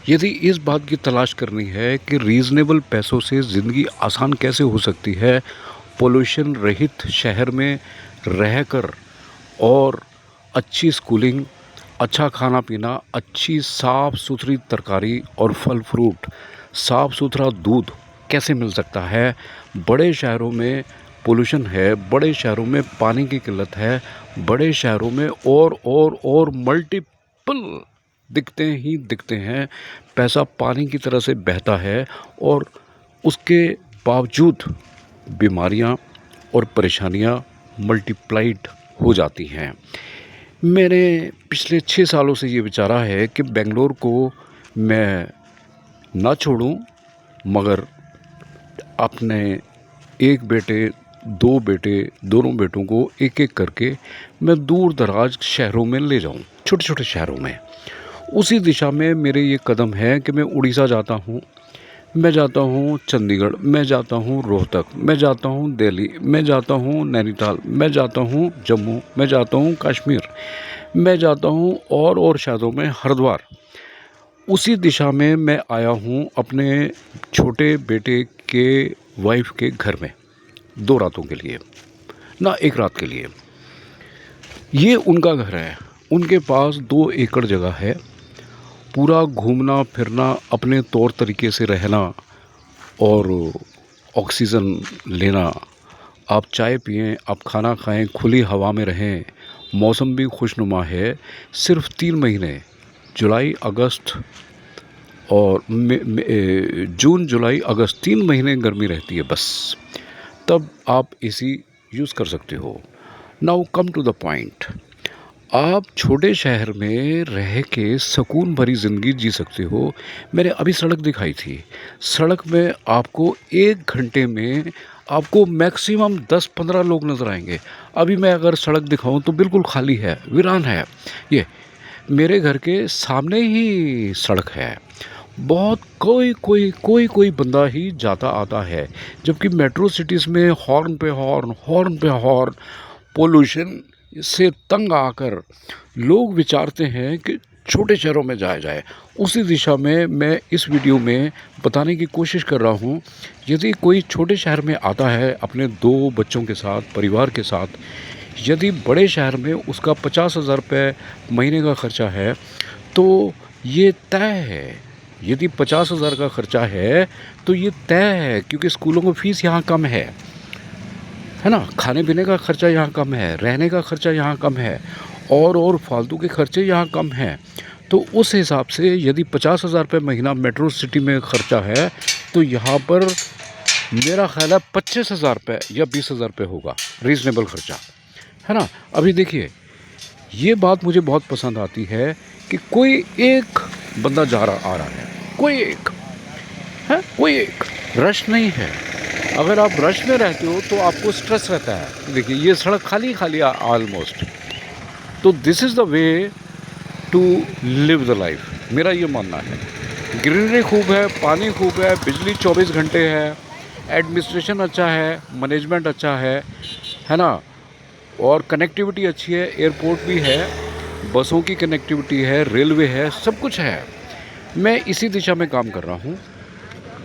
यदि इस बात की तलाश करनी है कि रीज़नेबल पैसों से ज़िंदगी आसान कैसे हो सकती है, पोल्यूशन रहित शहर में रहकर, और अच्छी स्कूलिंग, अच्छा खाना पीना, अच्छी साफ़ सुथरी तरकारी और फल फ्रूट, साफ़ सुथरा दूध कैसे मिल सकता है। बड़े शहरों में पोल्यूशन है, बड़े शहरों में पानी की किल्लत है, बड़े शहरों में और मल्टीपल दिखते हैं। पैसा पानी की तरह से बहता है और उसके बावजूद बीमारियां और परेशानियां मल्टीप्लाइड हो जाती हैं। मैंने पिछले 6 सालों से ये विचारा है कि बेंगलोर को मैं ना छोड़ूं, मगर अपने एक बेटे, 2 बेटे, दोनों बेटों को एक-एक करके मैं दूर दराज शहरों में ले जाऊं, छोटे-छोटे शहरों में। उसी दिशा में मेरे ये कदम है कि मैं उड़ीसा जाता हूँ, मैं जाता हूँ चंडीगढ़, मैं जाता हूँ रोहतक, मैं जाता हूँ दिल्ली, मैं जाता हूँ नैनीताल, मैं जाता हूँ जम्मू, मैं जाता हूँ कश्मीर, मैं जाता हूँ और शहरों में हरिद्वार। उसी दिशा में मैं आया हूँ अपने छोटे बेटे के वाइफ के घर में 2 रातों के लिए, ना 1 रात के लिए। ये उनका घर है, उनके पास 2 एकड़ जगह है। पूरा घूमना फिरना, अपने तौर तरीके से रहना और ऑक्सीजन लेना, आप चाय पिएं, आप खाना खाएं, खुली हवा में रहें, मौसम भी खुशनुमा है। सिर्फ 3 महीने, जुलाई अगस्त और जून जुलाई अगस्त 3 महीने गर्मी रहती है बस, तब आप एसी यूज़ कर सकते हो। Now come to the point. आप छोटे शहर में रह के सुकून भरी ज़िंदगी जी सकते हो। मैंने अभी सड़क दिखाई थी, सड़क में आपको 1 घंटे में आपको मैक्सिमम 10-15 लोग नज़र आएंगे। अभी मैं अगर सड़क दिखाऊं तो बिल्कुल खाली है, वीरान है। ये मेरे घर के सामने ही सड़क है। बहुत कोई बंदा ही जाता आता है, जबकि मेट्रो सिटीज़ में हॉर्न पे हॉर्न, पोल्यूशन से तंग आकर लोग विचारते हैं कि छोटे शहरों में जाया जाए। उसी दिशा में मैं इस वीडियो में बताने की कोशिश कर रहा हूँ। यदि कोई छोटे शहर में आता है अपने 2 बच्चों के साथ, परिवार के साथ, यदि बड़े शहर में उसका 50,000 रुपये महीने का खर्चा है, तो ये तय है। यदि 50,000 का खर्चा है तो ये तय है, क्योंकि स्कूलों की फ़ीस यहाँ कम है ना, खाने पीने का खर्चा यहाँ कम है, रहने का खर्चा यहाँ कम है, और फालतू के खर्चे यहाँ कम हैं। तो उस हिसाब से यदि 50,000 रुपये महीना मेट्रो सिटी में खर्चा है, तो यहाँ पर मेरा ख्याल है 25,000 रुपये या 20,000 रुपये होगा रीज़नेबल खर्चा, है ना। अभी देखिए, ये बात मुझे बहुत पसंद आती है कि कोई एक बंदा आ रहा है, कोई एक रश नहीं है। अगर आप रश में रहते हो तो आपको स्ट्रेस रहता है। देखिए, ये सड़क खाली ऑलमोस्ट। तो this is the way to live the life, मेरा ये मानना है। ग्रीनरी खूब है, पानी खूब है, बिजली 24 घंटे है, एडमिनिस्ट्रेशन अच्छा है, मैनेजमेंट अच्छा है ना, और कनेक्टिविटी अच्छी है, एयरपोर्ट भी है, बसों की कनेक्टिविटी है, रेलवे है, सब कुछ है। मैं इसी दिशा में काम कर रहा हूँ।